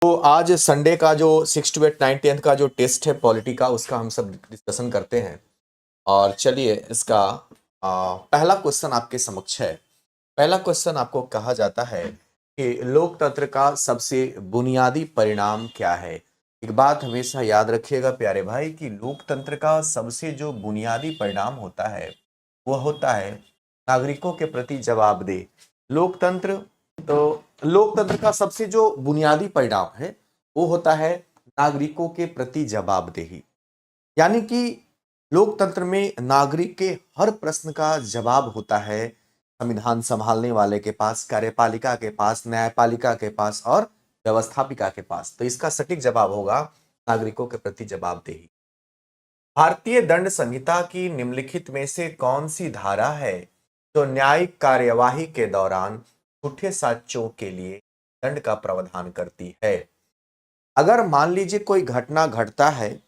तो आज संडे का जो 6 to 8 9 10th का जो टेस्ट है पॉलिटी का, उसका हम सब डिस्कशन करते हैं। और चलिए इसका पहला क्वेश्चन आपके समक्ष है। पहला क्वेश्चन आपको कहा जाता है कि लोकतंत्र का सबसे बुनियादी परिणाम क्या है। एक बात हमेशा याद रखिएगा प्यारे भाई कि लोकतंत्र का सबसे जो बुनियादी परिणाम होता है वह होता है नागरिकों के प्रति जवाबदेह। लोकतंत्र तो लोकतंत्र का सबसे जो बुनियादी परिणाम है वो होता है नागरिकों के प्रति जवाबदेही। यानी कि लोकतंत्र में नागरिक के हर प्रश्न का जवाब होता है संविधान संभालने वाले के पास, कार्यपालिका के पास, न्यायपालिका के पास और व्यवस्थापिका के पास। तो इसका सटीक जवाब होगा नागरिकों के प्रति जवाबदेही। भारतीय दंड संहिता की निम्नलिखित में से कौन सी धारा है जो न्यायिक कार्यवाही के दौरान झूठे साक्ष्यों के लिए दंड का प्रावधान करती है। अगर मान लीजिए कोई घटना घटता है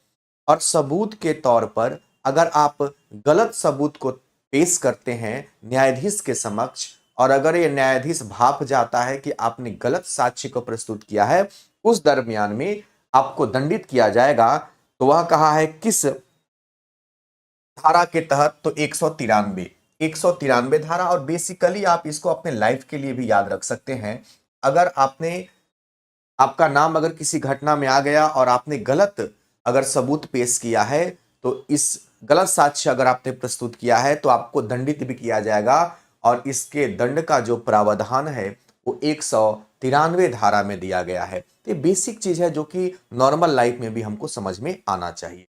और सबूत के तौर पर अगर आप गलत सबूत को पेश करते हैं न्यायाधीश के समक्ष, और अगर ये न्यायाधीश भाप जाता है कि आपने गलत साक्ष्य को प्रस्तुत किया है, उस दरमियान में आपको दंडित किया जाएगा। तो वह कहा है किस धारा के तहत? तो 193 धारा। और बेसिकली आप इसको अपने लाइफ के लिए भी याद रख सकते हैं। अगर आपका नाम अगर किसी घटना में आ गया और आपने गलत अगर सबूत पेश किया है, तो इस गलत साक्ष्य अगर आपने प्रस्तुत किया है तो आपको दंडित भी किया जाएगा। और इसके दंड का जो प्रावधान है वो 193 धारा में दिया गया है। तो ये बेसिक चीज है जो कि नॉर्मल लाइफ में भी हमको समझ में आना चाहिए।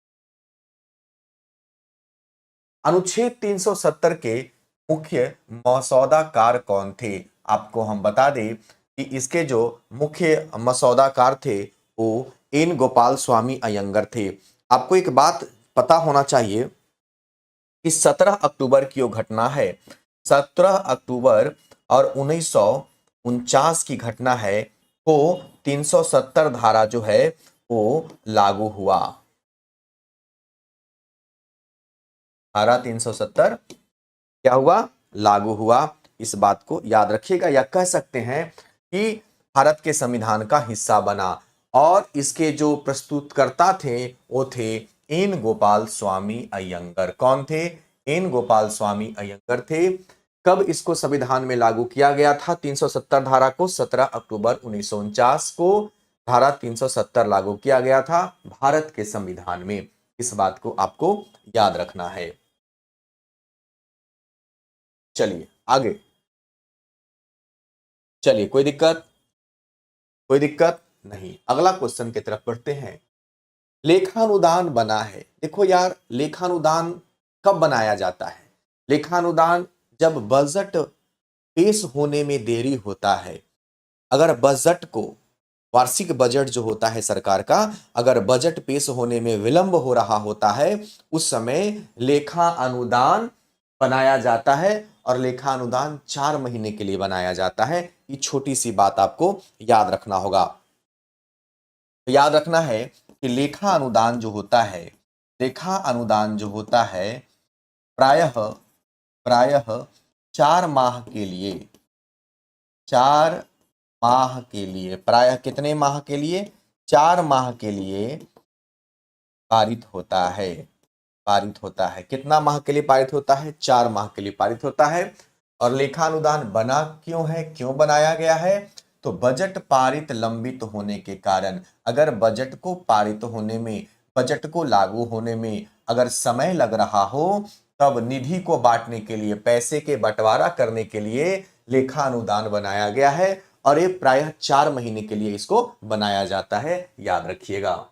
अनुच्छेद 370 के मुख्य मसौदाकार कौन थे? आपको हम बता दें कि इसके जो मुख्य मसौदाकार थे वो एन गोपाल स्वामी अयंगर थे। आपको एक बात पता होना चाहिए कि 17 अक्टूबर की जो घटना है, 17 अक्टूबर और 1949 की घटना है, को 370 धारा जो है वो लागू हुआ। धारा 370 क्या हुआ? लागू हुआ। इस बात को याद रखिएगा, या कह सकते हैं कि भारत के संविधान का हिस्सा बना। और इसके जो प्रस्तुतकर्ता थे वो थे एन गोपाल स्वामी अयंगर। कौन थे? एन गोपाल स्वामी अयंगर थे। कब इसको संविधान में लागू किया गया था? 370 धारा को 17 अक्टूबर 1949 को धारा 370 लागू किया गया था भारत के संविधान में। इस बात को आपको याद रखना है। चलिए आगे, चलिए कोई दिक्कत? कोई दिक्कत नहीं। अगला क्वेश्चन की तरफ बढ़ते हैं। लेखानुदान बना है। देखो यार, लेखानुदान कब बनाया जाता है? लेखानुदान जब बजट पेश होने में देरी होता है। अगर बजट को, वार्षिक बजट जो होता है सरकार का, अगर बजट पेश होने में विलंब हो रहा होता है, उस समय लेखा अनुदान बनाया जाता है। और लेखा अनुदान 4 महीने के लिए बनाया जाता है। ये छोटी सी बात आपको याद रखना होगा। तो याद रखना है कि लेखा अनुदान जो होता है, लेखा अनुदान जो होता है प्रायः प्रायः 4 माह के लिए, 4 माह के लिए, प्रायः कितने माह के लिए? 4 माह के लिए पारित होता है। पारित होता है। कितना माह के लिए पारित होता है? 4 माह के लिए पारित होता है। और लेखानुदान बना क्यों है, क्यों बनाया गया है? तो बजट पारित लंबित होने के कारण, अगर बजट को पारित होने में, बजट को लागू होने में अगर समय लग रहा हो, तब निधि को बांटने के लिए, पैसे के बंटवारा करने के लिए लेखा अनुदान बनाया गया है। और ये प्रायः 4 महीने के लिए इसको बनाया जाता है, याद रखिएगा।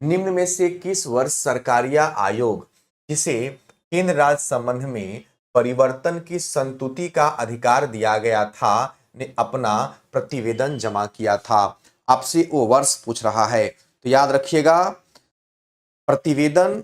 निम्न में से किस वर्ष सरकारिया आयोग, जिसे केंद्र राज्य संबंध में परिवर्तन की संतुति का अधिकार दिया गया था, ने अपना प्रतिवेदन जमा किया था? आपसे वो वर्ष पूछ रहा है। तो याद रखिएगा, प्रतिवेदन,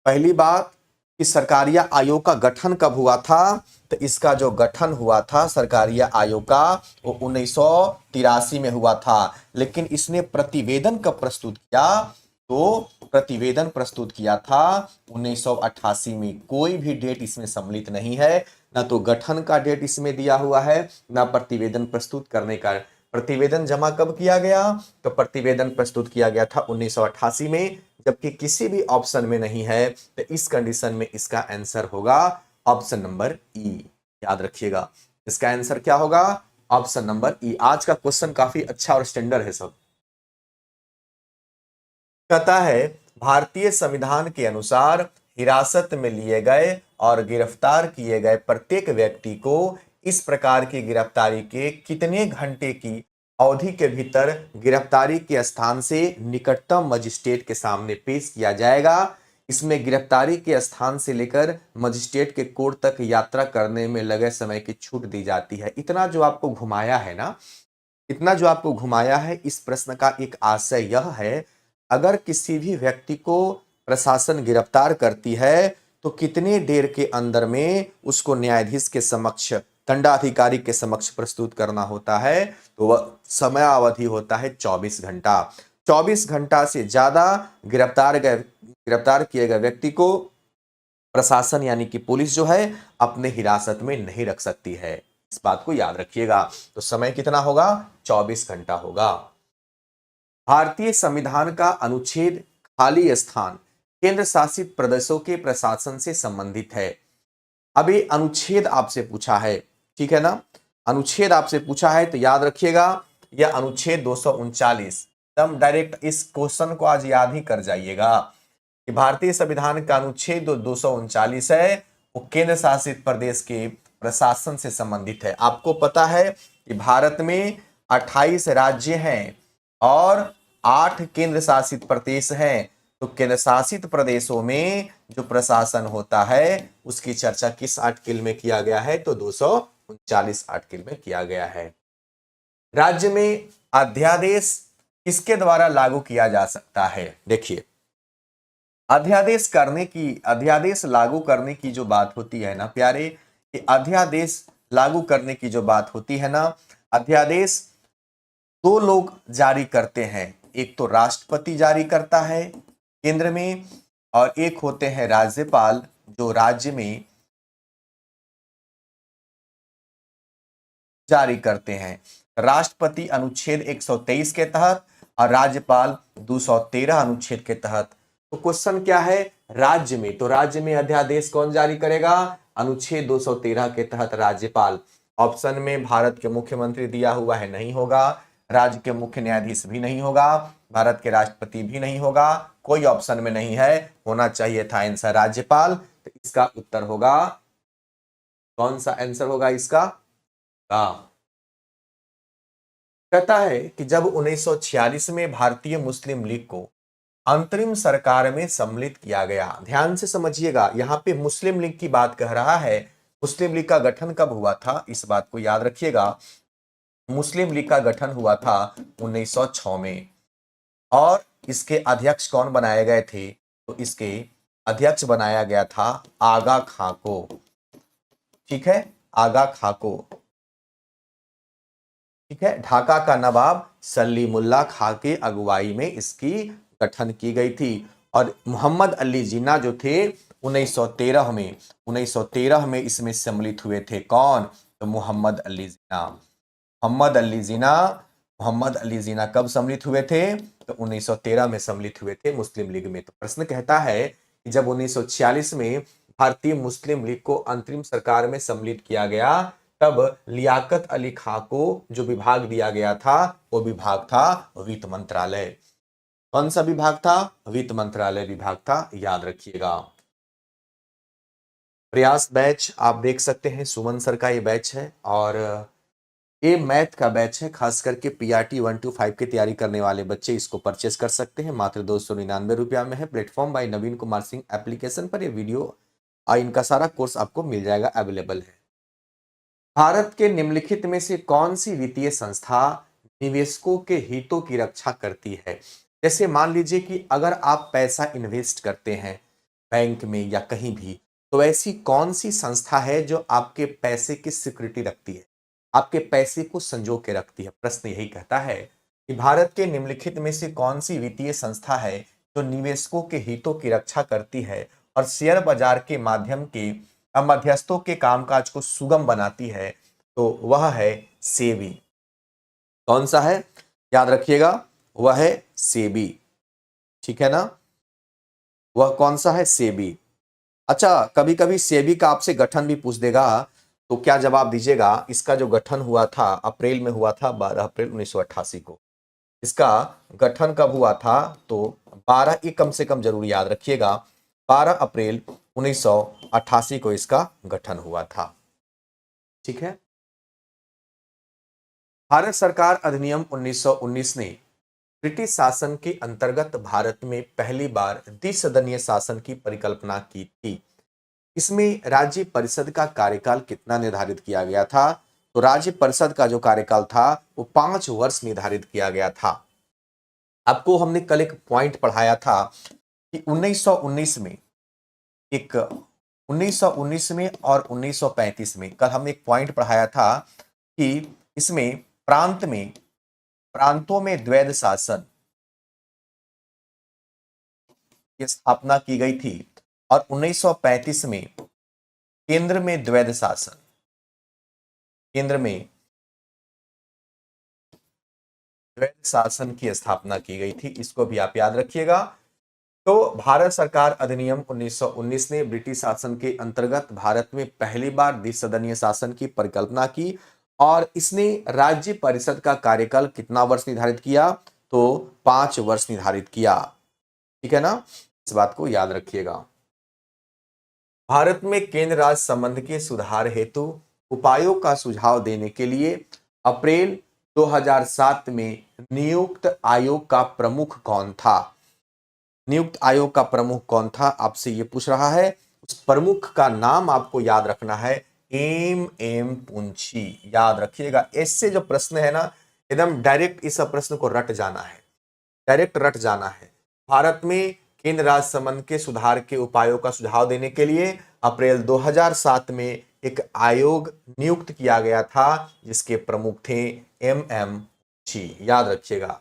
पहली बात कि सरकारिया आयोग का गठन कब हुआ था? तो इसका जो गठन हुआ था सरकारिया आयोग का, वो 1983 में हुआ था। लेकिन इसने प्रतिवेदन कब प्रस्तुत किया? तो प्रतिवेदन प्रस्तुत किया था 1988 में। कोई भी डेट इसमें सम्मिलित नहीं है, ना तो गठन का डेट इसमें दिया हुआ है, ना प्रतिवेदन प्रस्तुत करने का प्रतिवेदन जमा कब किया गया? तो प्रतिवेदन प्रस्तुत किया गया था 1988 में, जबकि किसी भी ऑप्शन में नहीं है, तो इस कंडीशन में इसका आंसर होगा ऑप्शन नंबर ई। याद रखिएगा, इसका आंसर क्या होगा? ऑप्शन नंबर ई। आज का क्वेश्चन काफी अच्छा और स्टैंडर्ड है सब। कहता है भारतीय संविधान के अनुसार हिरासत में लिए गए और गिरफ्तार किए गए प्रत्येक व्यक्ति को इस प्रकार की गिरफ्तारी के कितने घंटे की अवधि के भीतर गिरफ्तारी के स्थान से निकटतम मजिस्ट्रेट के सामने पेश किया जाएगा। इसमें गिरफ्तारी के स्थान से लेकर मजिस्ट्रेट के कोर्ट तक यात्रा करने में लगे समय की छूट दी जाती है। इतना जो आपको घुमाया है ना, इतना जो आपको घुमाया है, इस प्रश्न का एक आशय यह है, अगर किसी भी व्यक्ति को प्रशासन गिरफ्तार करती है तो कितने देर के अंदर में उसको न्यायाधीश के समक्ष, दंडाधिकारी के समक्ष प्रस्तुत करना होता है, तो वह समयावधि होता है 24 घंटा। 24 घंटा से ज्यादा गिरफ्तार किए गए व्यक्ति को प्रशासन यानी कि पुलिस जो है अपने हिरासत में नहीं रख सकती है। इस बात को याद रखिएगा। तो समय कितना होगा? 24 घंटा होगा। भारतीय संविधान का अनुच्छेद खाली स्थान केंद्र शासित प्रदेशों के प्रशासन से संबंधित है। अभी अनुच्छेद आपसे पूछा है, ठीक है ना? अनुच्छेद आपसे पूछा है तो याद रखिएगा, यह अनुच्छेद 239। एकदम डायरेक्ट इस क्वेश्चन को आज याद ही कर जाइएगा कि भारतीय संविधान का अनुच्छेद 239 है, वो केंद्र शासित प्रदेश के प्रशासन से संबंधित है। आपको पता है कि भारत में 28 राज्य हैं और 8 केंद्र शासित प्रदेश हैं। तो केंद्र शासित प्रदेशों में जो प्रशासन होता है उसकी चर्चा किस आर्टिकल में किया गया है? तो 239 आर्टिकल में किया गया है। राज्य में अध्यादेश किसके द्वारा लागू किया जा सकता है? देखिए, अध्यादेश लागू करने की जो बात होती है ना प्यारे, कि अध्यादेश लागू करने की जो बात होती है ना, अध्यादेश 2 लोग जारी करते हैं। एक तो राष्ट्रपति जारी करता है केंद्र में, और एक होते हैं राज्यपाल जो राज्य में जारी करते हैं। राष्ट्रपति अनुच्छेद 123 के तहत और राज्यपाल 213 अनुच्छेद के तहत। तो क्वेश्चन क्या है? राज्य में, तो राज्य में अध्यादेश कौन जारी करेगा? अनुच्छेद 213 के तहत राज्यपाल। ऑप्शन में भारत के मुख्यमंत्री दिया हुआ है, नहीं होगा। राज्य के मुख्य न्यायाधीश भी नहीं होगा, भारत के राष्ट्रपति भी नहीं होगा, कोई ऑप्शन में नहीं है। होना चाहिए था आंसर राज्यपाल। तो इसका उत्तर होगा, कौन सा आंसर होगा इसका? कहता है कि जब 1946 में भारतीय मुस्लिम लीग को अंतरिम सरकार में सम्मिलित किया गया। ध्यान से समझिएगा, यहां पे मुस्लिम लीग की बात कह रहा है। मुस्लिम लीग का गठन कब हुआ था, इस बात को याद रखिएगा। मुस्लिम लीग का गठन हुआ था 1906 में। और इसके अध्यक्ष कौन बनाए गए थे? तो इसके अध्यक्ष बनाया गया था आगा खां को। ठीक है, आगा खां को। ठीक है, ढाका का नवाब सलीमुल्लाह खां के अगुवाई में इसकी गठन की गई थी। और मोहम्मद अली जिन्ना जो थे 1913 में इसमें सम्मिलित हुए थे। कौन? तो मोहम्मद अली जिन्ना। मोहम्मद अली जिन्ना कब सम्मिलित हुए थे? तो 1913 में सम्मिलित हुए थे मुस्लिम लीग में। तो प्रश्न कहता है कि जब 1946 में भारतीय मुस्लिम लीग को अंतरिम सरकार में सम्मिलित किया गया, तब लियाकत अली खां को जो विभाग दिया गया था वो विभाग था वित्त मंत्रालय। कौन सा विभाग था? वित्त मंत्रालय विभाग था, याद रखिएगा। प्रयास बैच आप देख सकते हैं, सुमन सर का ये बैच है और ये मैथ का बैच है। खास करके पीआरटी 125 की तैयारी करने वाले बच्चे इसको परचेस कर सकते हैं। मात्र 299 रुपया में है। प्लेटफॉर्म बाय नवीन कुमार सिंह एप्लीकेशन पर ये वीडियो इनका सारा कोर्स आपको मिल जाएगा, अवेलेबल है। भारत के निम्नलिखित में से कौन सी वित्तीय संस्था निवेशकों के हितों की रक्षा करती है? जैसे मान लीजिए कि अगर आप पैसा इन्वेस्ट करते हैं बैंक में या कहीं भी, तो ऐसी कौन सी संस्था है जो आपके पैसे की सिक्योरिटी रखती है, आपके पैसे को संजो के रखती है? प्रश्न यही कहता है कि भारत के निम्नलिखित में से कौन सी वित्तीय संस्था है जो निवेशकों के हितों की रक्षा करती है और शेयर बाजार के माध्यम के मध्यस्थों के कामकाज को सुगम बनाती है? तो वह है सेबी। कौन सा है, याद रखिएगा, वह है सेबी। ठीक है ना, वह कौन सा है, सेबी। अच्छा, कभी कभी सेबी का आपसे गठन भी पूछ देगा, तो क्या जवाब दीजिएगा, इसका जो गठन हुआ था अप्रैल में हुआ था, 12 अप्रैल 1988 को। इसका गठन कब हुआ था, तो 12, ये कम से कम जरूर याद रखिएगा, 12 अप्रैल 1988 को इसका गठन हुआ था। ठीक है। भारत सरकार अधिनियम 1919 ने ब्रिटिश शासन के अंतर्गत भारत में पहली बार द्विसदनीय शासन की परिकल्पना की थी। इसमें राज्य परिषद का कार्यकाल कितना निर्धारित किया गया था, तो राज्य परिषद का जो कार्यकाल था वो 5 वर्ष निर्धारित किया गया था। आपको हमने कल एक पॉइंट पढ़ाया था कि 1919 में, एक 1919 में और 1935 में, कल हमने एक पॉइंट पढ़ाया था कि इसमें प्रांतों में द्वैध शासन की स्थापना की गई थी और 1935 में केंद्र में द्वैध शासन, केंद्र में द्वैध शासन की स्थापना की गई थी। इसको भी आप याद रखिएगा। तो भारत सरकार अधिनियम 1919 ने ब्रिटिश शासन के अंतर्गत भारत में पहली बार द्विसदनीय शासन की परिकल्पना की और इसने राज्य परिषद का कार्यकाल कितना वर्ष निर्धारित किया, तो 5 वर्ष निर्धारित किया। ठीक है ना, इस बात को याद रखिएगा। भारत में केंद्र राज्य संबंध के सुधार हेतु उपायों का सुझाव देने के लिए अप्रैल 2007 में नियुक्त आयोग का प्रमुख कौन था, नियुक्त आयोग का प्रमुख कौन था, आपसे ये पूछ रहा है। उस प्रमुख का नाम आपको याद रखना है, एम पुंछी। याद रखिएगा, इससे जो प्रश्न है ना, एकदम डायरेक्ट इस प्रश्न को रट जाना है, डायरेक्ट रट जाना है। भारत में केंद्र राज्य संबंध के सुधार के उपायों का सुझाव देने के लिए अप्रैल 2007 में एक आयोग नियुक्त किया गया था जिसके प्रमुख थे एम ची। याद रखिएगा।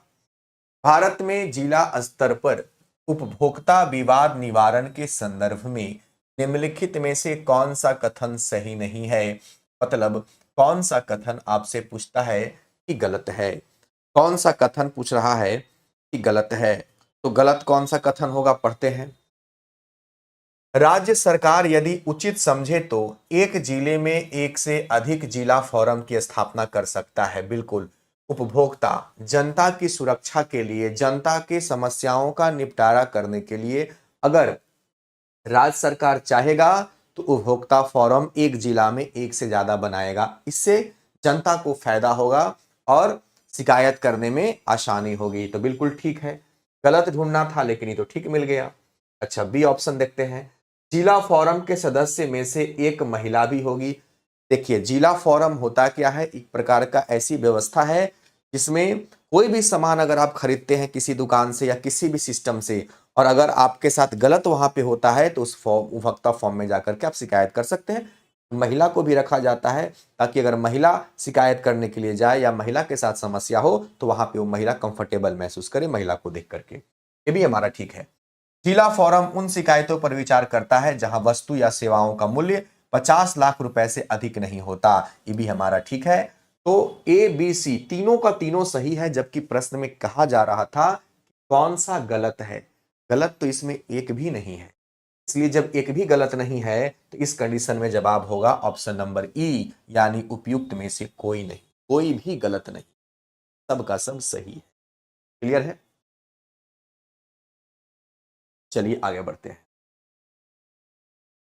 भारत में जिला स्तर पर उपभोक्ता विवाद निवारण के संदर्भ में निम्नलिखित में से कौन सा कथन सही नहीं है, मतलब कौन सा कथन आपसे पूछता है कि गलत है, कौन सा कथन पूछ रहा है कि गलत है, तो गलत कौन सा कथन होगा, पढ़ते हैं। राज्य सरकार यदि उचित समझे तो एक जिले में एक से अधिक जिला फोरम की स्थापना कर सकता है। बिल्कुल, उपभोक्ता जनता की सुरक्षा के लिए, जनता के समस्याओं का निपटारा करने के लिए अगर राज्य सरकार चाहेगा तो उपभोक्ता फोरम एक जिला में एक से ज्यादा बनाएगा। इससे जनता को फायदा होगा और शिकायत करने में आसानी होगी। तो बिल्कुल ठीक है, गलत ढूंढना था लेकिन ये तो ठीक मिल गया। अच्छा, बी ऑप्शन देखते हैं। जिला फोरम के सदस्य में से एक महिला भी होगी। देखिए, जिला फोरम होता क्या है, एक प्रकार का ऐसी व्यवस्था है जिसमें कोई भी सामान अगर आप खरीदते हैं किसी दुकान से या किसी भी सिस्टम से और अगर आपके साथ गलत वहां पे होता है तो उस फॉर्म, उपभोक्ता फॉर्म में जाकर के आप शिकायत कर सकते हैं। महिला को भी रखा जाता है ताकि अगर महिला शिकायत करने के लिए जाए या महिला के साथ समस्या हो तो वहां पे वो महिला कंफर्टेबल महसूस करे महिला को देख करके। ये भी हमारा ठीक है। जिला फोरम उन शिकायतों पर विचार करता है जहां वस्तु या सेवाओं का मूल्य 50 लाख रुपए से अधिक नहीं होता। ये भी हमारा ठीक है। तो ए बी सी तीनों का तीनों सही है, जबकि प्रश्न में कहा जा रहा था कौन सा गलत है। गलत तो इसमें एक भी नहीं है, इसलिए जब एक भी गलत नहीं है तो इस कंडीशन में जवाब होगा ऑप्शन नंबर ई, यानी उपयुक्त में से कोई नहीं, कोई भी गलत नहीं, सबका सब सही है। क्लियर है? चलिए आगे बढ़ते हैं।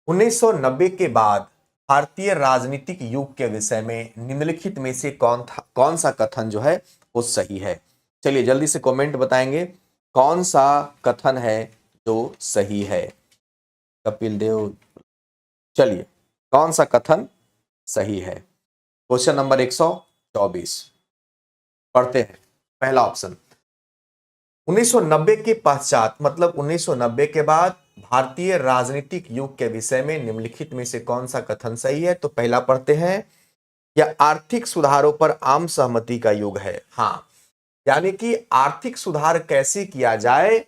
1990 के बाद भारतीय राजनीतिक युग के विषय में निम्नलिखित में से कौन सा कथन जो है वो सही है। चलिए जल्दी से कमेंट बताएंगे कौन सा कथन है जो सही है। कपिल देव, चलिए कौन सा कथन सही है। क्वेश्चन नंबर 124 पढ़ते हैं। पहला ऑप्शन, 1990 के पश्चात मतलब 1990 के बाद भारतीय राजनीतिक युग के विषय में निम्नलिखित में से कौन सा कथन सही है। तो पहला पढ़ते हैं, या आर्थिक सुधारों पर आम सहमति का युग है। हाँ, यानी कि आर्थिक सुधार कैसे किया जाए,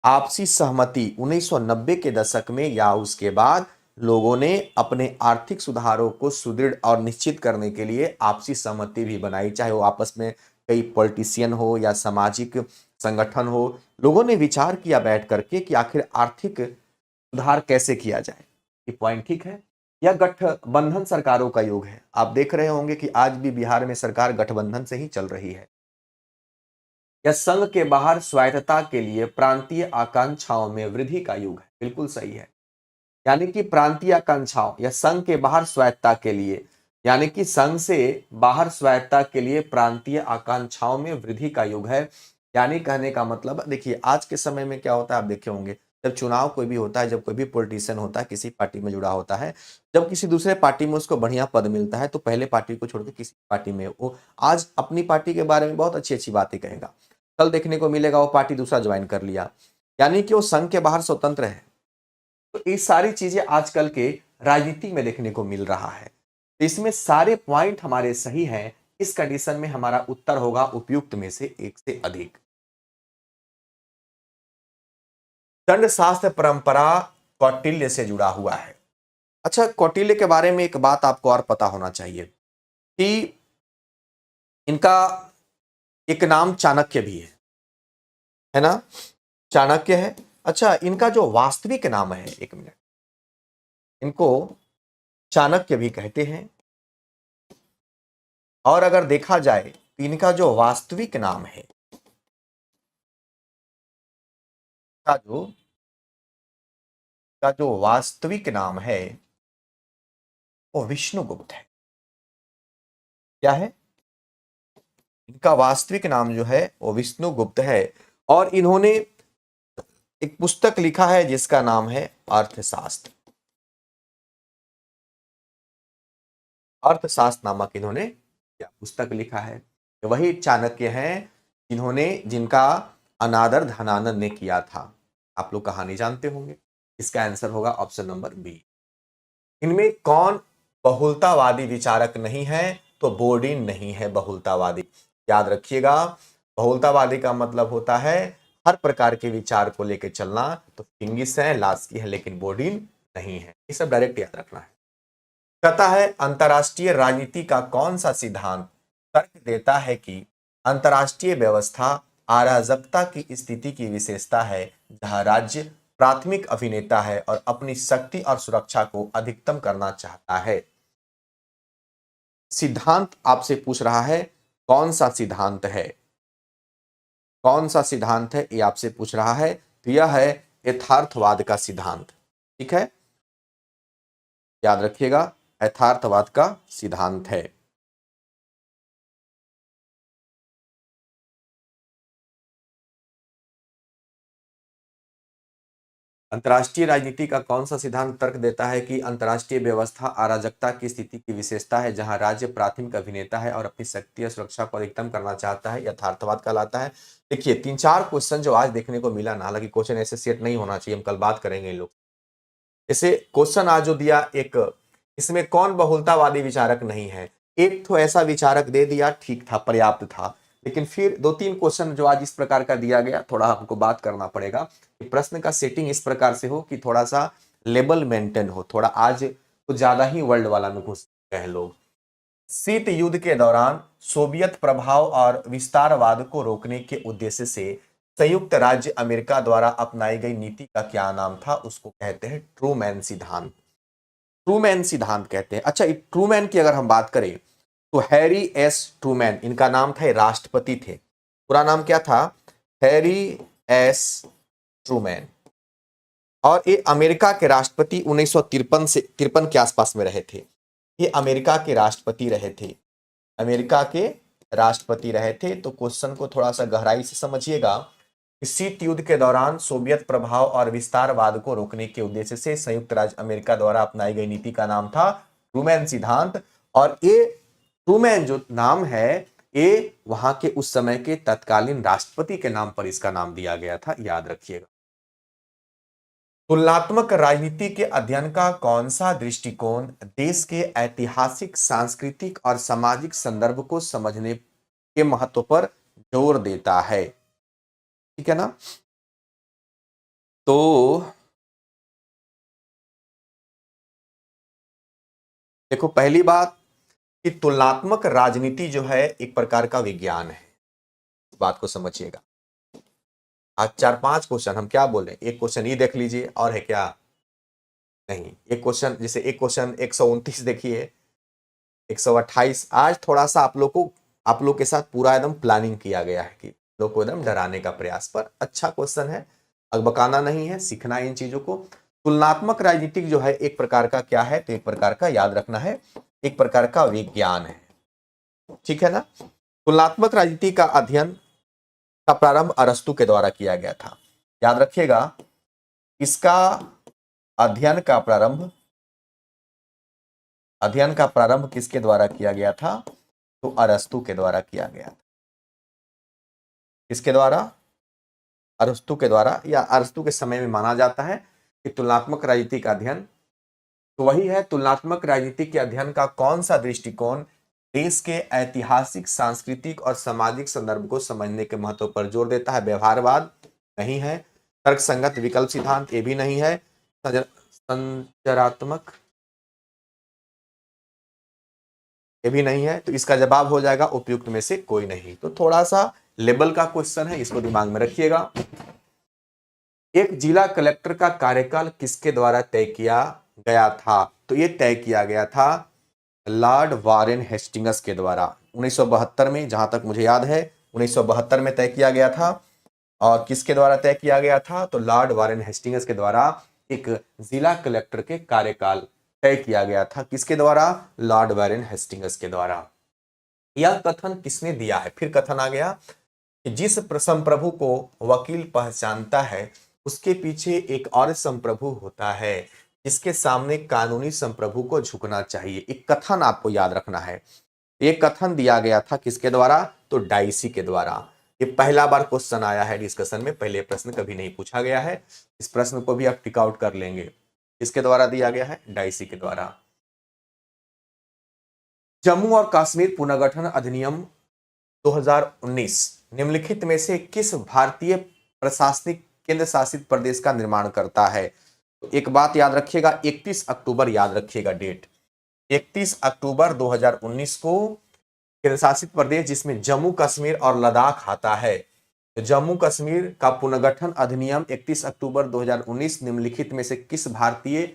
आपसी सहमति 1990 के दशक में या उसके बाद लोगों ने अपने आर्थिक सुधारों को सुदृढ़ और निश्चित करने के लिए आपसी सहमति भी बनाई, चाहे वो आपस में कई पॉलिटिशियन हो या सामाजिक संगठन हो, लोगों ने विचार किया बैठ करके कि आखिर आर्थिक सुधार कैसे किया जाए। ये पॉइंट ठीक है। यह गठबंधन सरकारों का युग है। आप देख रहे होंगे कि आज भी बिहार में सरकार गठबंधन से ही चल रही है। यह संघ के बाहर स्वायत्तता के लिए प्रांतीय आकांक्षाओं में वृद्धि का युग है। बिल्कुल सही है। यानी कि प्रांतीय आकांक्षाओं या संघ के बाहर स्वायत्तता के लिए, यानी कि संघ से बाहर स्वायत्तता के लिए प्रांतीय आकांक्षाओं में वृद्धि का युग है। यानी कहने का मतलब, देखिए आज के समय में क्या होता है, आप देखे होंगे जब चुनाव कोई भी होता है, जब कोई भी पॉलिटिशियन होता है, किसी पार्टी में जुड़ा होता है, जब किसी दूसरे पार्टी में उसको बढ़िया पद मिलता है तो पहले पार्टी को छोड़ के किसी पार्टी में वो आज अपनी पार्टी के बारे में बहुत अच्छी अच्छी बातें कहेगा, कल देखने को मिलेगा वो पार्टी दूसरा ज्वाइन कर लिया, यानी कि वो संघ के बाहर स्वतंत्र है। तो ये सारी चीजें आजकल के राजनीति में देखने को मिल रहा है। तो इसमें सारे पॉइंट हमारे सही हैं। इस कंडीशन में हमारा उत्तर होगा उपयुक्त में से एक से अधिक। दंड शास्त्र परंपरा कौटिल्य से जुड़ा हुआ है। अच्छा, कौटिल्य के बारे में एक बात आपको और पता होना चाहिए कि इनका एक नाम चाणक्य भी है ना, चाणक्य है। अच्छा, इनका जो वास्तविक नाम है, एक मिनट, इनको चाणक्य भी कहते हैं। और अगर देखा जाए तो इनका जो वास्तविक नाम है, का जो का जो वास्तविक नाम है वो विष्णुगुप्त है। क्या है? इनका वास्तविक नाम जो है वो विष्णुगुप्त है। और इन्होंने एक पुस्तक लिखा है जिसका नाम है अर्थशास्त्र। अर्थशास्त्र नामक इन्होंने क्या पुस्तक लिखा है। वही चाणक्य हैं जिनका अनादर धनानंद ने किया था। आप लोग कहानी जानते होंगे। इसका आंसर होगा ऑप्शन नंबर बी। इनमें कौन बहुलतावादी विचारक नहीं है? तो बोर्डिन नहीं है बहुलतावादी। याद रखिएगा, बहुलतावादी का मतलब होता है हर प्रकार के विचार को लेकर चलना। तो फिंगिस है, लास्की है, लेकिन बोर्डिन नहीं है। ये सब डायरेक्ट याद रखना है। कहता है अंतरराष्ट्रीय राजनीति का कौन सा सिद्धांत तर्क देता है कि अंतरराष्ट्रीय व्यवस्था अराजकता की स्थिति की विशेषता है, जहां राज्य प्राथमिक अभिनेता है और अपनी शक्ति और सुरक्षा को अधिकतम करना चाहता है। सिद्धांत आपसे पूछ रहा है, कौन सा सिद्धांत है, कौन सा सिद्धांत है, ये आपसे पूछ रहा है। तो यह है यथार्थवाद का सिद्धांत। ठीक है, याद रखिएगा, यथार्थवाद का सिद्धांत है। अंतर्राष्ट्रीय राजनीति का कौन सा सिद्धांत तर्क देता है कि अंतर्राष्ट्रीय व्यवस्था अराजकता की स्थिति की विशेषता है, जहां राज्य प्राथमिक अभिनेता है और अपनी शक्ति और सुरक्षा को अधिकतम करना चाहता है? यथार्थवाद कहलाता है। देखिए 3-4 क्वेश्चन जो आज देखने को मिला ना, हालांकि क्वेश्चन ऐसे सेट नहीं होना चाहिए, हम कल बात करेंगे इन लोग। जैसे क्वेश्चन आज जो दिया, एक इसमें कौन बहुलतावादी विचारक नहीं है, एक तो ऐसा विचारक दे दिया, ठीक था, पर्याप्त था। लेकिन फिर 2-3 क्वेश्चन जो आज इस प्रकार का दिया गया, थोड़ा हमको बात करना पड़ेगा कि प्रश्न का सेटिंग इस प्रकार से हो कि थोड़ा सा लेवल मेंटेन हो। थोड़ा आज कुछ ज्यादा ही वर्ल्ड वाला में घुस गए हैं लोग। शीत युद्ध के दौरान सोवियत प्रभाव और विस्तारवाद को रोकने के उद्देश्य से संयुक्त राज्य अमेरिका द्वारा अपनाई गई नीति का क्या नाम था? उसको कहते हैं ट्रूमैन सिद्धांत। ट्रूमैन सिद्धांत कहते हैं। अच्छा, ट्रूमैन की अगर हम बात करें तो हैरी एस ट्रूमैन इनका नाम था, राष्ट्रपति थे। पूरा नाम क्या था? Harry S Trueman. और ये अमेरिका के राष्ट्रपति 1953 से 53 के आसपास में रहे थे। ये अमेरिका के राष्ट्रपति रहे थे, अमेरिका के राष्ट्रपति रहे थे। तो क्वेश्चन को थोड़ा सा गहराई से समझिएगा। शीत युद्ध के दौरान सोवियत प्रभाव और विस्तारवाद को रोकने के उद्देश्य से संयुक्त राज्य अमेरिका द्वारा अपनाई गई नीति का नाम था ट्रूमैन सिद्धांत। और ये ट्रूमैन जो नाम है, ये वहां के उस समय के तत्कालीन राष्ट्रपति के नाम पर इसका नाम दिया गया था, याद रखिएगा। तुलनात्मक राजनीति के अध्ययन का कौन सा दृष्टिकोण देश के ऐतिहासिक, सांस्कृतिक और सामाजिक संदर्भ को समझने के महत्व पर जोर देता है? ठीक है ना। तो देखो, पहली बात कि तुलनात्मक राजनीति जो है एक प्रकार का विज्ञान है। इस बात को समझिएगा। आज 4-5 क्वेश्चन हम क्या बोले, एक क्वेश्चन ये देख लीजिए और है क्या, नहीं एक क्वेश्चन, जैसे एक क्वेश्चन 129 देखिए, 128। आज थोड़ा सा आप लोग के साथ पूरा एकदम प्लानिंग किया गया है कि लोग को एकदम डराने का प्रयास, पर अच्छा क्वेश्चन है, अगबकाना नहीं है, सीखना है इन चीजों को। तुलनात्मक राजनीतिक जो है एक प्रकार का क्या है, तो एक प्रकार का याद रखना है, एक प्रकार का विज्ञान है, ठीक है ना। तुलनात्मक राजनीति का अध्ययन का प्रारंभ अरस्तु के द्वारा किया गया था, याद रखिएगा। इसका अध्ययन का प्रारंभ किसके द्वारा किया गया था, तो अरस्तु के द्वारा किया गया था। किसके द्वारा, अरस्तु के द्वारा, या अरस्तु के समय में माना जाता है कि तुलनात्मक राजनीति का अध्ययन तो वही है। तुलनात्मक राजनीति के अध्ययन का कौन सा दृष्टिकोण देश के ऐतिहासिक, सांस्कृतिक और सामाजिक संदर्भ को समझने के महत्व पर जोर देता है। व्यवहारवाद नहीं है, तर्क संगत विकल्प सिद्धांत ये भी नहीं है, संचरात्मक ये भी नहीं है, तो इसका जवाब हो जाएगा उपयुक्त में से कोई नहीं। तो थोड़ा सा लेवल का क्वेश्चन है, इसको दिमाग में रखिएगा। एक जिला कलेक्टर का कार्यकाल किसके द्वारा तय किया गया था, तो ये तय किया गया था लॉर्ड वारेन हेस्टिंग्स के द्वारा 1972 में, जहां तक मुझे याद है 1972 में तय किया गया था। और किसके द्वारा तय किया गया था, तो लॉर्ड वारेन हेस्टिंग्स के द्वारा एक जिला कलेक्टर के कार्यकाल तय किया गया था। किसके द्वारा, लॉर्ड वारेन हेस्टिंग्स के द्वारा। यह कथन किसने दिया है, फिर कथन आ गया कि जिस संप्रभु को वकील पहचानता है उसके पीछे एक और संप्रभु होता है, इसके सामने कानूनी संप्रभु को झुकना चाहिए। एक कथन आपको याद रखना है, एक कथन दिया गया था किसके द्वारा, तो डाइसी के द्वारा। ये पहला बार क्वेश्चन आया है डिस्कशन में, पहले प्रश्न कभी नहीं पूछा गया है, इस प्रश्न को भी आप टिक आउट कर लेंगे। किसके द्वारा दिया गया है, डाइसी के द्वारा। जम्मू और कश्मीर पुनर्गठन अधिनियम 2019 निम्नलिखित में से किस भारतीय प्रशासनिक केंद्र शासित प्रदेश का निर्माण करता है, तो एक बात याद रखिएगा, 31 अक्टूबर याद रखिएगा डेट, 31 अक्टूबर 2019 को केंद्र शासित प्रदेश जिसमें जम्मू कश्मीर और लद्दाख आता है, तो जम्मू कश्मीर का पुनर्गठन अधिनियम 31 अक्टूबर 2019 निम्नलिखित में से किस भारतीय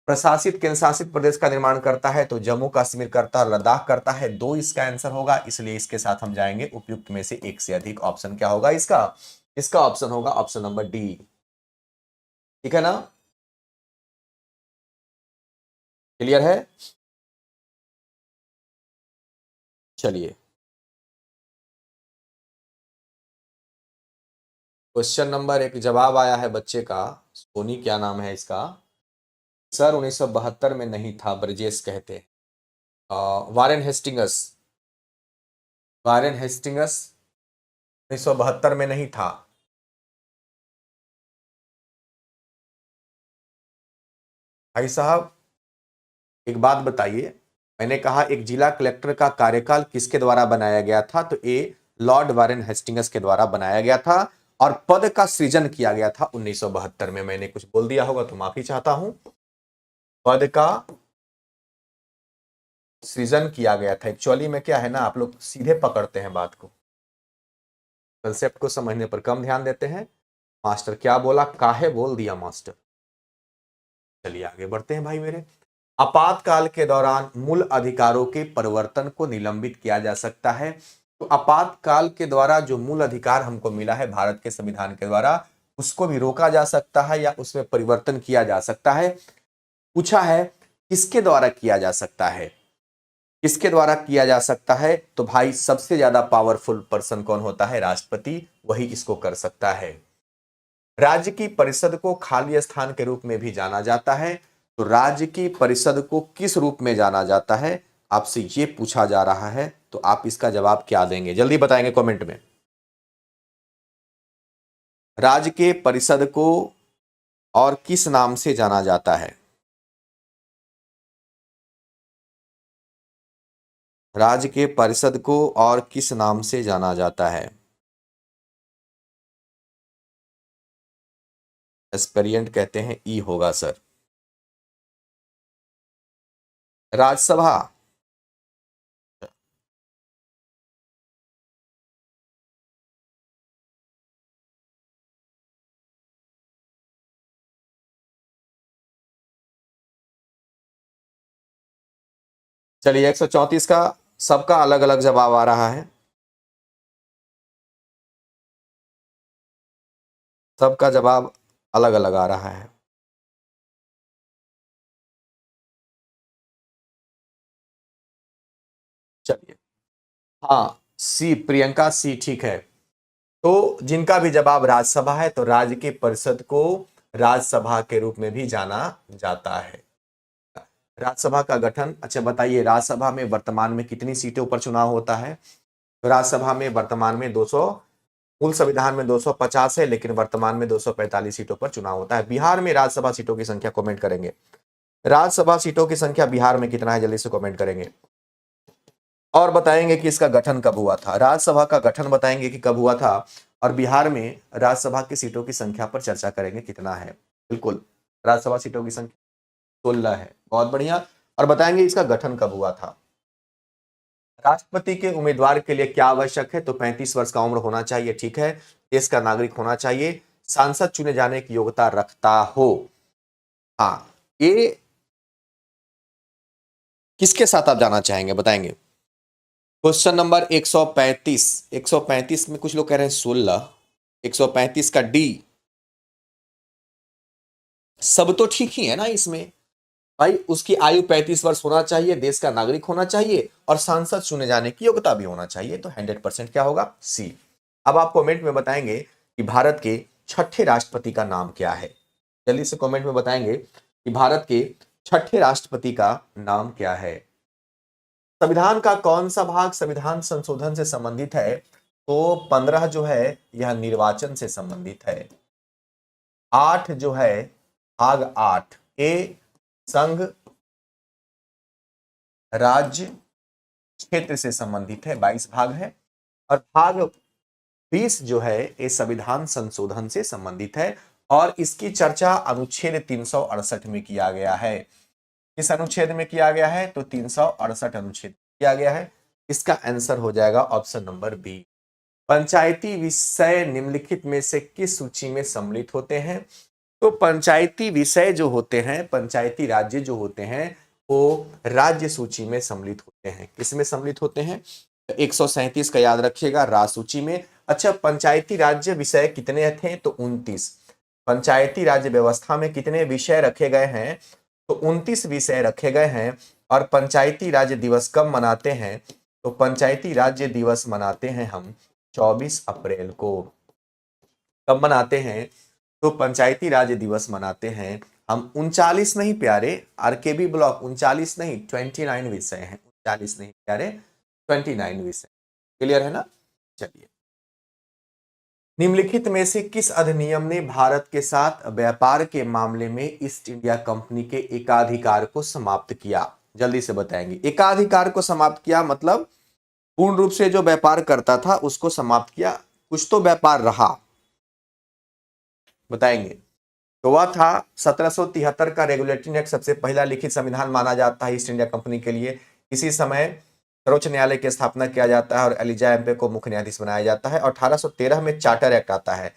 प्रशासित केंद्र शासित प्रदेश का निर्माण करता है, तो जम्मू कश्मीर करता है, लद्दाख करता है। दो इसका आंसर होगा, इसलिए इसके साथ हम जाएंगे उपयुक्त में से एक से अधिक। ऑप्शन क्या होगा इसका, इसका ऑप्शन होगा ऑप्शन नंबर डी, ठीक है ना, क्लियर है। चलिए क्वेश्चन नंबर एक जवाब आया है बच्चे का, सोनी क्या नाम है इसका, सर 1972 में नहीं था, ब्रजेश कहते हैं। वारेन हेस्टिंगस, वारेन हेस्टिंगस 1972 में नहीं था। भाई साहब एक बात बताइए, मैंने कहा एक जिला कलेक्टर का कार्यकाल किसके द्वारा बनाया गया था, तो ए लॉर्ड वारेन हेस्टिंग्स के द्वारा बनाया गया था, और पद का सृजन किया गया था 1972 में। मैंने कुछ बोल दिया होगा तो माफी चाहता हूं। पद का सृजन किया गया था, एक्चुअली में क्या है ना, आप लोग सीधे पकड़ते हैं बात को, कंसेप्ट को समझने पर कम ध्यान देते हैं। मास्टर क्या बोला, काहे बोल दिया मास्टर। चलिए आगे बढ़ते हैं भाई मेरे। आपातकाल के दौरान मूल अधिकारों के परिवर्तन को निलंबित किया जा सकता है, तो आपातकाल के द्वारा जो मूल अधिकार हमको मिला है भारत के संविधान के द्वारा, उसको भी रोका जा सकता है या उसमें परिवर्तन किया जा सकता है। पूछा है किसके द्वारा किया जा सकता है, किसके द्वारा किया जा सकता है, तो भाई सबसे ज्यादा पावरफुल पर्सन कौन होता है, राष्ट्रपति, वही इसको कर सकता है। राज्य की परिषद को खाली स्थान के रूप में भी जाना जाता है, तो राज्य की परिषद को किस रूप में जाना जाता है, आपसे ये पूछा जा रहा है, तो आप इसका जवाब क्या देंगे, जल्दी बताएंगे कमेंट में। राज्य के परिषद को और किस नाम से जाना जाता है, राज्य के परिषद को और किस नाम से जाना जाता है, एस्पेरिएंट कहते हैं ई होगा सर। राज्यसभा, चलिए 134 का सबका अलग अलग जवाब आ रहा है, सबका जवाब अलग अलग आ रहा है। चलिए, हाँ सी, प्रियंका सी ठीक है। तो जिनका भी जवाब राज्यसभा है, तो राज्य की परिषद को राज्यसभा के रूप में भी जाना जाता है। राज्यसभा का गठन, अच्छा बताइए, राज्यसभा में वर्तमान में कितनी सीटों पर चुनाव होता है? तो राज्यसभा में वर्तमान में 200, मूल संविधान में 250 है, लेकिन वर्तमान में 245 सीटों पर चुनाव होता है। बिहार में राज्यसभा सीटों की संख्या कमेंट करेंगे, राज्यसभा सीटों की संख्या बिहार में कितना है, जल्दी से कमेंट करेंगे। और बताएंगे कि इसका गठन कब हुआ था, राज्यसभा का गठन बताएंगे कि कब हुआ था, और बिहार में राज्यसभा की सीटों की संख्या पर चर्चा करेंगे कितना है। बिल्कुल, राज्यसभा सीटों की संख्या 16 है, बहुत बढ़िया। और बताएंगे इसका गठन कब हुआ था। राष्ट्रपति के उम्मीदवार के लिए क्या आवश्यक है? तो 35 वर्ष का उम्र होना चाहिए, ठीक है। देश का नागरिक होना चाहिए, सांसद चुने जाने की योग्यता रखता हो। हाँ, ये किसके साथ आप जाना चाहेंगे बताएंगे? क्वेश्चन नंबर 135, 135 में कुछ लोग कह रहे हैं 16, 135 का डी। सब तो ठीक ही है ना इसमें भाई, उसकी आयु 35 वर्ष होना चाहिए, देश का नागरिक होना चाहिए, और सांसद चुने जाने की योग्यता भी होना चाहिए। तो 100% क्या होगा? सी। अब आप कमेंट में बताएंगे कि भारत के छठे राष्ट्रपति का नाम क्या है। जल्दी से कमेंट में बताएंगे कि भारत के छठे राष्ट्रपति का नाम क्या है। संविधान का कौन सा भाग संविधान संशोधन से संबंधित है? तो 15 जो है यह निर्वाचन से संबंधित है। 8 जो है, भाग 8 ए संघ राज्य क्षेत्र से संबंधित है, 22 भाग है। और भाग 20 जो है ये संविधान संशोधन से संबंधित है, और इसकी चर्चा अनुच्छेद 368 में किया गया है। किस अनुच्छेद में किया गया है? तो 368 अनुच्छेद किया गया है। इसका आंसर हो जाएगा ऑप्शन नंबर बी। पंचायती विषय निम्नलिखित में से किस सूची में सम्मिलित होते हैं? तो पंचायती विषय जो होते हैं, पंचायती राज्य जो होते हैं, वो राज्य सूची में सम्मिलित होते हैं। किसमें सम्मिलित होते हैं? 137 का याद रखिएगा, राज्य सूची में। अच्छा, पंचायती राज्य विषय कितने थे? तो 29। पंचायती राज्य व्यवस्था में कितने विषय रखे गए हैं? तो 29 विषय रखे गए हैं। और पंचायती राज्य दिवस कब मनाते हैं? तो पंचायती राज्य दिवस मनाते हैं हम 24 अप्रैल को। कब मनाते हैं? तो पंचायती राज दिवस मनाते हैं हम 39 नहीं प्यारे, आरकेबी ब्लॉक 39 नहीं 29 विषय हैं, 39 नहीं प्यारे 29 विषय। क्लियर है ना? चलिए, निम्नलिखित में से किस अधिनियम ने भारत के साथ व्यापार के मामले में ईस्ट इंडिया कंपनी के एकाधिकार को समाप्त किया? जल्दी से बताएंगे। एकाधिकार को समाप्त किया मतलब पूर्ण रूप से जो व्यापार करता था उसको समाप्त किया, कुछ तो व्यापार रहा, बताएंगे। तो वह था 1773 का रेगुलेटिंग एक्ट, सबसे पहला लिखित संविधान माना जाता है ईस्ट इंडिया कंपनी के लिए। इसी समय सर्वोच्च न्यायालय की स्थापना किया जाता है और एलिजा एम्पे को मुख्य न्यायाधीश बनाया जाता है। और 1813 में चार्टर एक्ट आता है।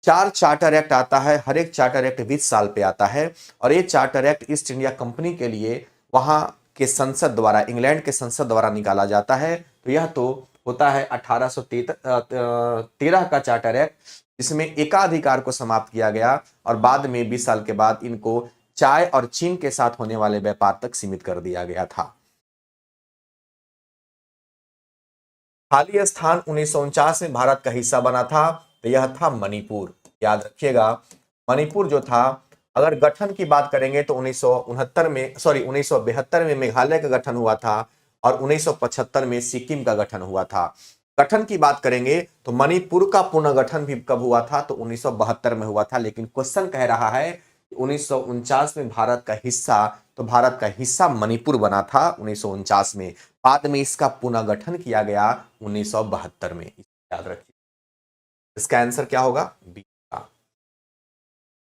4 चार्टर एक्ट आता है, हर एक चार्टर एक्ट 20 साल पे आता है। और ये charter act east India company के लिए वहां के संसद द्वारा, इंग्लैंड के संसद द्वारा निकाला जाता है। तो यह तो होता है 1813 का चार्टर एक्ट, जिसमें एकाधिकार को समाप्त किया गया और बाद में 20 साल के बाद इनको चाय और चीन के साथ होने वाले व्यापार तक सीमित कर दिया गया था। खाली स्थान 1949 में भारत का हिस्सा बना था, तो यह था मणिपुर। याद रखिएगा, मणिपुर जो था, अगर गठन की बात करेंगे तो 1969 में, सॉरी 1972 में मेघालय का गठन हुआ था और 1975 में सिक्किम का गठन हुआ था। गठन की बात करेंगे तो मणिपुर का पुनर्गठन भी कब हुआ था? तो 1972 में हुआ था। लेकिन क्वेश्चन कह रहा है 1949 में भारत का हिस्सा, तो भारत का हिस्सा मणिपुर बना था 1949 में। बाद में इसका पुनर्गठन किया गया 1972 में, याद रखिए। इसका आंसर क्या होगा? बी का।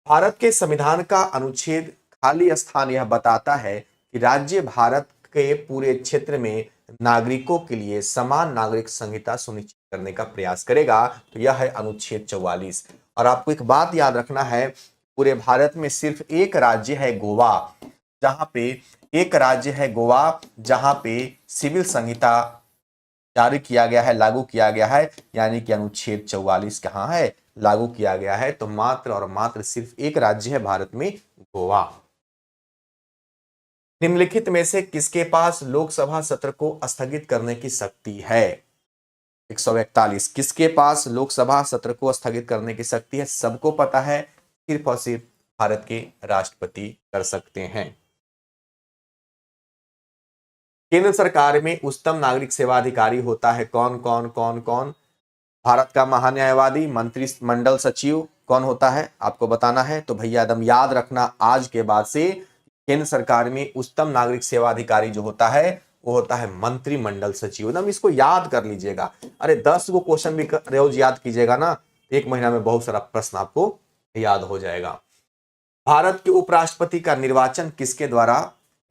भारत के संविधान का अनुच्छेद खाली स्थान यह बताता है कि राज्य भारत के पूरे क्षेत्र में नागरिकों के लिए समान नागरिक संहिता सुनिश्चित करने का प्रयास करेगा। तो यह है अनुच्छेद 44। और आपको एक बात याद रखना है, पूरे भारत में सिर्फ एक राज्य है गोवा, जहां पे एक राज्य है गोवा, जहां पे सिविल संहिता जारी किया गया है, लागू किया गया है, यानी कि अनुच्छेद 44 कहाँ है, लागू किया गया है। तो मात्र और मात्र सिर्फ एक राज्य है भारत में, गोवा। निम्नलिखित में से किसके पास लोकसभा सत्र को स्थगित करने की शक्ति है? 141 किसके पास लोकसभा सत्र को स्थगित करने की शक्ति है? सबको पता है, सिर्फ और सिर्फ भारत के राष्ट्रपति कर सकते हैं। केंद्र सरकार में उच्चतम नागरिक सेवा अधिकारी होता है कौन कौन कौन कौन? भारत का महान्यायवादी, मंत्रिमंडल सचिव कौन होता है, आपको बताना है। तो भैया एकदम याद रखना आज के बाद से, केंद्र सरकार में उच्चतम नागरिक सेवा अधिकारी जो होता है वो होता है मंत्रिमंडल सचिव। एकदम इसको याद कर लीजिएगा। अरे 10 गो क्वेश्चन भी रोज याद कीजिएगा ना, एक महीना में बहुत सारा प्रश्न आपको याद हो जाएगा। भारत के उपराष्ट्रपति का निर्वाचन किसके द्वारा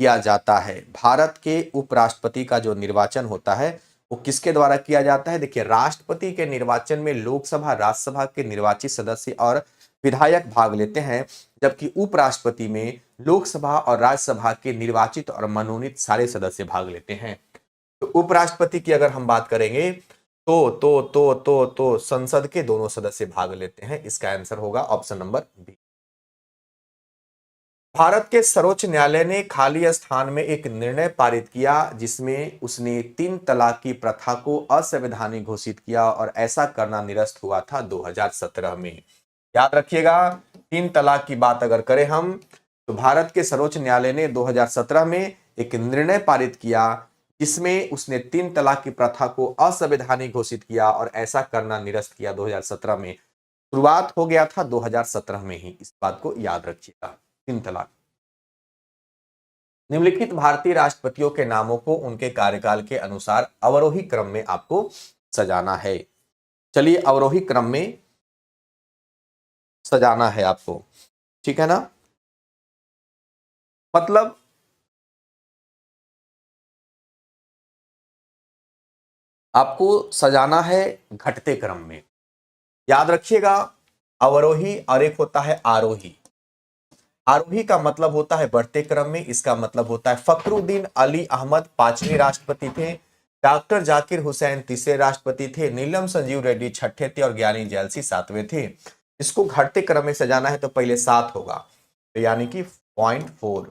किया जाता है? भारत के उपराष्ट्रपति का जो निर्वाचन होता है वो किसके द्वारा किया जाता है? देखिए, राष्ट्रपति के निर्वाचन में लोकसभा, राज्यसभा के निर्वाचित सदस्य और विधायक भाग लेते हैं, जबकि उपराष्ट्रपति में लोकसभा और राज्यसभा के निर्वाचित और मनोनीत सारे सदस्य भाग लेते हैं। तो उपराष्ट्रपति की अगर हम बात करेंगे तो संसद के दोनों सदस्य भाग लेते हैं। इसका आंसर होगा ऑप्शन नंबर बी। भारत के सर्वोच्च न्यायालय ने खाली स्थान में एक निर्णय पारित किया जिसमें उसने 3 तलाक की प्रथा को असंवैधानिक घोषित किया और ऐसा करना निरस्त हुआ था 2017 में। याद रखिएगा, 3 तलाक की बात अगर करें हम, तो भारत के सर्वोच्च न्यायालय ने 2017 में एक निर्णय पारित किया जिसमें उसने 3 तलाक की प्रथा को असंवैधानिक घोषित किया और ऐसा करना निरस्त किया 2017 में। शुरुआत हो गया था 2017 में ही, इस बात को याद रखिएगा। 3 तलाक। निम्नलिखित भारतीय राष्ट्रपतियों के नामों को उनके कार्यकाल के अनुसार अवरोही क्रम में आपको सजाना है। चलिए, अवरोही क्रम में सजाना है आपको, ठीक है ना? मतलब आपको सजाना है घटते क्रम में। याद रखिएगा, अवरोही और एक होता है आरोही। आरोही का मतलब होता है बढ़ते क्रम में, इसका मतलब होता है फखरुद्दीन अली अहमद 5वें राष्ट्रपति थे, डॉक्टर जाकिर हुसैन 3रे राष्ट्रपति थे, नीलम संजीव रेड्डी 6ठे थे और ज्ञानी जैलसी 7वें थे। इसको घटते क्रम में सजाना है तो पहले 7 होगा, तो यानी कि 0.4,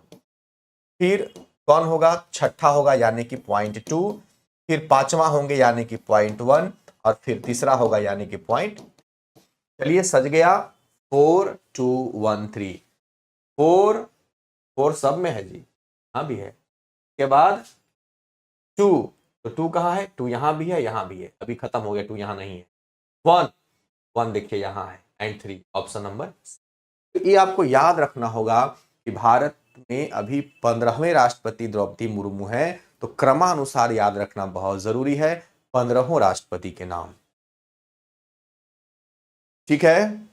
फिर कौन होगा, 6ठा होगा यानी कि 0.2, फिर 5वां होंगे यानी कि 0.1 और फिर तीसरा होगा यानी कि 0. चलिए, सज गया 4 2 1 3। 4 सब में है जी, हाँ भी है। के बाद 2, तो 2 कहाँ है? 2 यहां भी है, यहां भी है, अभी खत्म हो गया, 2 यहां नहीं है। 1 देखिए यहां है, एंड 3 ऑप्शन नंबर। तो ये आपको याद रखना होगा कि भारत में अभी 15वें राष्ट्रपति द्रौपदी मुर्मू है, तो क्रमानुसार याद रखना बहुत जरूरी है 15 राष्ट्रपति के नाम, ठीक है?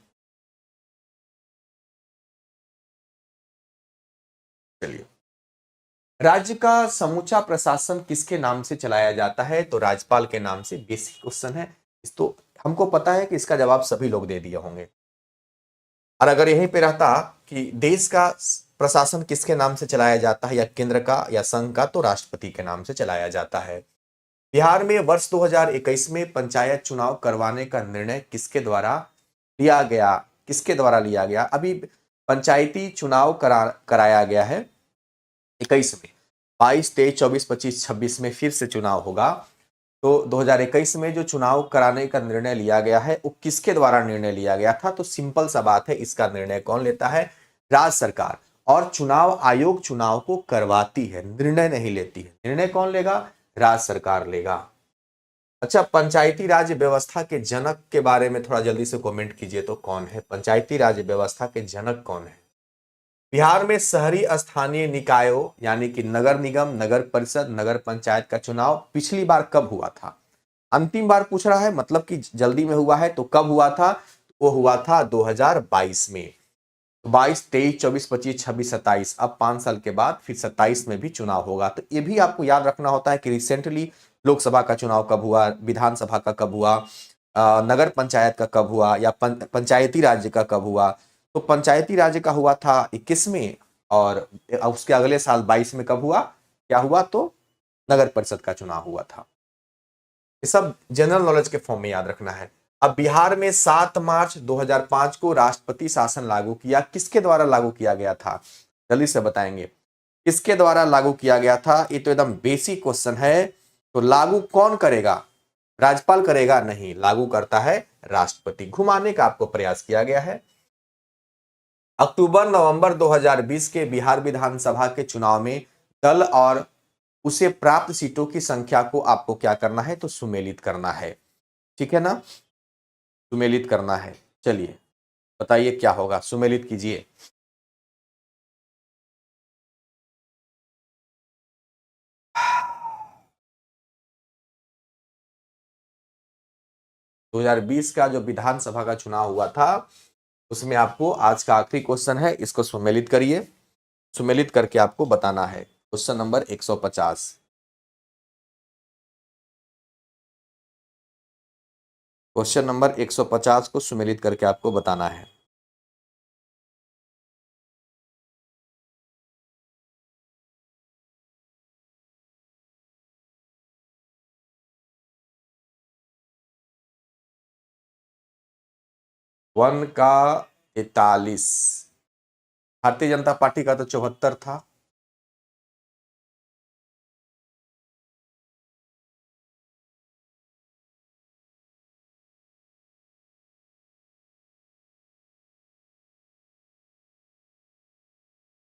चलिए, राज्य का समूचा प्रशासन किसके नाम से चलाया जाता है? तो राज्यपाल के नाम से। बेसिक क्वेश्चन है, इस तो हमको पता है कि इसका जवाब सभी लोग दे दिए होंगे। और अगर यहीं पे रहता कि देश का प्रशासन किसके नाम से चलाया जाता है, या केंद्र का या संघ का, तो राष्ट्रपति के नाम से चलाया जाता है। बिहार में वर्ष 2021 में पंचायत चुनाव करवाने का निर्णय किसके द्वारा लिया गया? किसके द्वारा लिया गया? अभी पंचायती चुनाव कराया गया है 21 में, 22, 23, 24, 25, 26 में फिर से चुनाव होगा। तो 2021 में जो चुनाव कराने का निर्णय लिया गया है वो किसके द्वारा निर्णय लिया गया था? तो सिंपल सा बात है, इसका निर्णय कौन लेता है? राज्य सरकार। और चुनाव आयोग चुनाव को करवाती है, निर्णय नहीं लेती है। निर्णय कौन लेगा? राज्य सरकार लेगा। अच्छा, पंचायती राज व्यवस्था के जनक के बारे में थोड़ा जल्दी से कमेंट कीजिए, तो कौन है पंचायती राज व्यवस्था के जनक? कौन है? बिहार में शहरी स्थानीय निकायों यानी कि नगर निगम, नगर परिषद, नगर पंचायत का चुनाव पिछली बार कब हुआ था? अंतिम बार पूछ रहा है, मतलब कि जल्दी में हुआ है, तो कब हुआ था? वो हुआ था 2022 में। 22, 23, 24, 25, 26, 27, अब 5 साल के बाद फिर 27 में भी चुनाव होगा। तो ये भी आपको याद रखना होता है कि रिसेंटली लोकसभा का चुनाव कब हुआ, विधानसभा का कब हुआ, नगर पंचायत का कब हुआ, या पंचायती राज्य का कब हुआ। तो पंचायती राज्य का हुआ था 21 में और उसके अगले साल 22 में कब हुआ, क्या हुआ, तो नगर परिषद का चुनाव हुआ था। ये सब जनरल नॉलेज के फॉर्म में याद रखना है। अब बिहार में 7 मार्च 2005 को राष्ट्रपति शासन लागू किया, किसके द्वारा लागू किया गया था, जल्दी से बताएंगे, किसके द्वारा लागू किया गया था। ये तो एकदम बेसिक क्वेश्चन है। तो लागू कौन करेगा, राज्यपाल करेगा, नहीं, लागू करता है राष्ट्रपति। घुमाने का आपको प्रयास किया गया है। अक्टूबर नवंबर 2020 के बिहार विधानसभा के चुनाव में दल और उसे प्राप्त सीटों की संख्या को आपको क्या करना है, तो सुमेलित करना है, ठीक है ना, सुमेलित करना है। चलिए बताइए क्या होगा, सुमेलित कीजिए। दो 2020 का जो विधानसभा का चुनाव हुआ था, उसमें आपको आज का आखिरी क्वेश्चन है, इसको सुमेलित करिए। सुमेलित करके आपको बताना है। क्वेश्चन नंबर 150, क्वेश्चन नंबर 150 को सुमेलित करके आपको बताना है। वन का 43, भारतीय जनता पार्टी का तो 74 था।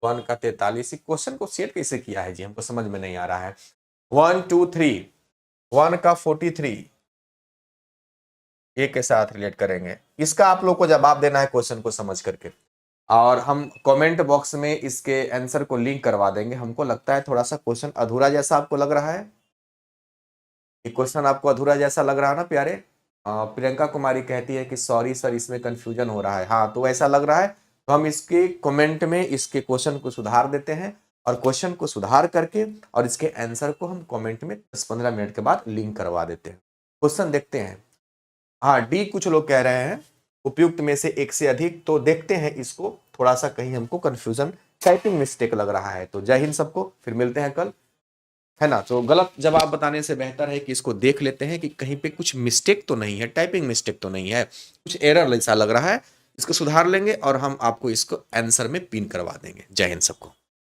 वन का 43, क्वेश्चन को सेट कैसे किया है जी, हमको समझ में नहीं आ रहा है। 1 2 3, वन का 43, ये के साथ रिलेट करेंगे, इसका आप लोग को जवाब देना है क्वेश्चन को समझ करके, और हम कमेंट बॉक्स में इसके आंसर को लिंक करवा देंगे। हमको लगता है थोड़ा सा क्वेश्चन अधूरा जैसा आपको लग रहा है, ये क्वेश्चन आपको अधूरा जैसा लग रहा है ना प्यारे। प्रियंका कुमारी कहती है कि सॉरी सर, इसमें कंफ्यूजन हो रहा है। हाँ, तो ऐसा लग रहा है, तो हम इसके कमेंट में इसके क्वेश्चन को सुधार देते हैं, और क्वेश्चन को सुधार करके और इसके आंसर को हम कमेंट में 10-15 मिनट के बाद लिंक करवा देते हैं। क्वेश्चन देखते हैं। हाँ, डी कुछ लोग कह रहे हैं उपयुक्त में से एक से अधिक, तो देखते हैं इसको, थोड़ा सा कहीं हमको कंफ्यूजन, टाइपिंग मिस्टेक लग रहा है। तो जय हिंद सबको, फिर मिलते हैं कल, है ना। तो गलत जवाब बताने से बेहतर है कि इसको देख लेते हैं कि कहीं पे कुछ मिस्टेक तो नहीं है, टाइपिंग मिस्टेक तो नहीं है, कुछ एरर ऐसा लग रहा है, इसको सुधार लेंगे और हम आपको इसको आंसर में पिन करवा देंगे। जय हिंद सबको।